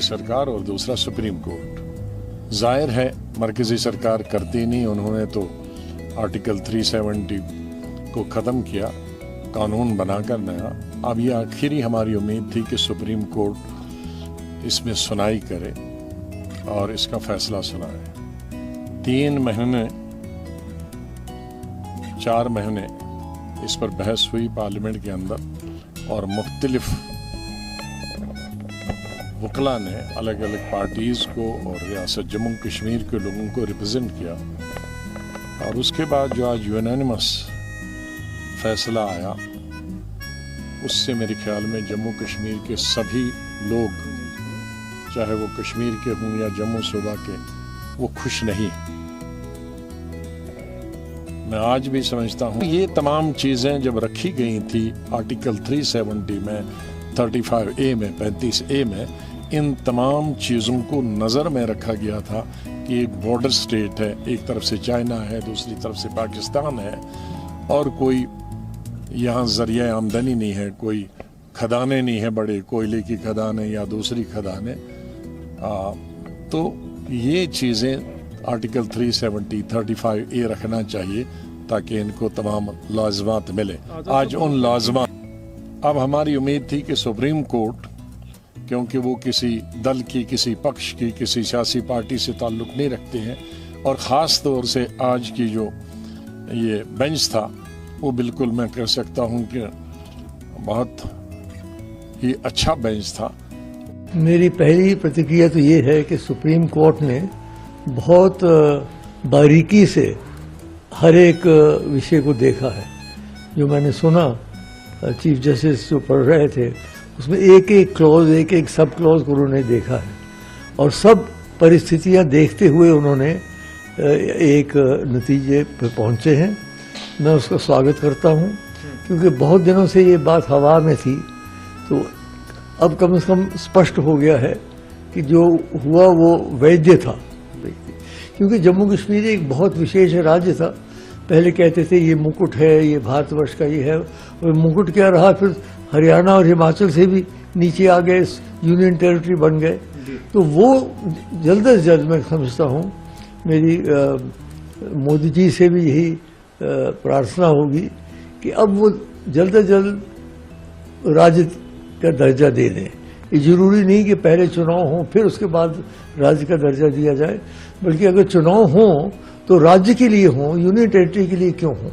सरकार और दूसरा सुप्रीम कोर्ट। जाहिर है मरकजी सरकार करती नहीं, उन्होंने तो आर्टिकल 370 को ख़त्म किया, कानून बनाकर नया। अब ये आखिरी हमारी उम्मीद थी कि सुप्रीम कोर्ट इसमें सुनाई करे और इसका फैसला सुनाए। 3 महीने 4 महीने इस पर बहस हुई पार्लियामेंट के अंदर और मुख्तलिफ वकला ने अलग अलग पार्टीज़ को और रियासत जम्मू कश्मीर के लोगों को रिप्रेजेंट किया, और उसके बाद जो आज यूनानिमस फैसला आया उससे मेरे ख्याल में जम्मू कश्मीर के सभी लोग, चाहे वो कश्मीर के हों या जम्मू सूबा के, वो खुश नहीं। मैं आज भी समझता हूँ ये तमाम चीज़ें जब रखी गई थी आर्टिकल 370 में, 35A में, 35A में, इन तमाम चीज़ों को नज़र में रखा गया था कि एक बॉर्डर स्टेट है, एक तरफ से चाइना है, दूसरी तरफ से पाकिस्तान है, और कोई यहाँ ज़रिया आमदनी नहीं है, कोई खदाने नहीं है, बड़े कोयले की खदाने या दूसरी खदाने। तो ये चीज़ें आर्टिकल 370, 35A रखना चाहिए ताकि इनको तमाम लाज़िमात मिले। आज उन लाज़िमात, अब हमारी उम्मीद थी कि सुप्रीम कोर्ट, क्योंकि वो किसी दल की, किसी पक्ष की, किसी सियासी पार्टी से ताल्लुक़ नहीं रखते हैं, और ख़ास तौर से आज की जो ये बेंच था वो बिल्कुल मैं कह सकता हूँ कि बहुत ही अच्छा बेंच था। मेरी पहली प्रतिक्रिया तो ये है कि सुप्रीम कोर्ट ने बहुत बारीकी से हर एक विषय को देखा है। जो मैंने सुना चीफ जस्टिस जो पढ़ रहे थे उसमें एक एक क्लॉज, एक एक सब क्लॉज को उन्होंने देखा है, और सब परिस्थितियां देखते हुए उन्होंने एक नतीजे पर पहुंचे हैं। मैं उसका स्वागत करता हूं, क्योंकि बहुत दिनों से ये बात हवा में थी, तो अब कम से कम स्पष्ट हो गया है कि जो हुआ वो वैध था। क्योंकि जम्मू कश्मीर एक बहुत विशेष राज्य था। पहले कहते थे ये मुकुट है, ये भारतवर्ष का ये है, और मुकुट क्या रहा, फिर हरियाणा और हिमाचल से भी नीचे आ गए, यूनियन टेरिटरी बन गए। तो वो जल्द से जल्द, मैं समझता हूँ, मेरी मोदी जी से भी यही प्रार्थना होगी कि अब वो जल्द से जल्द राज्य का दर्जा दे दें। ये जरूरी नहीं कि पहले चुनाव हो फिर उसके बाद राज्य का दर्जा दिया जाए, बल्कि अगर चुनाव हो तो राज्य के लिए हो, यूनियन टेरिटरी के लिए क्यों हो।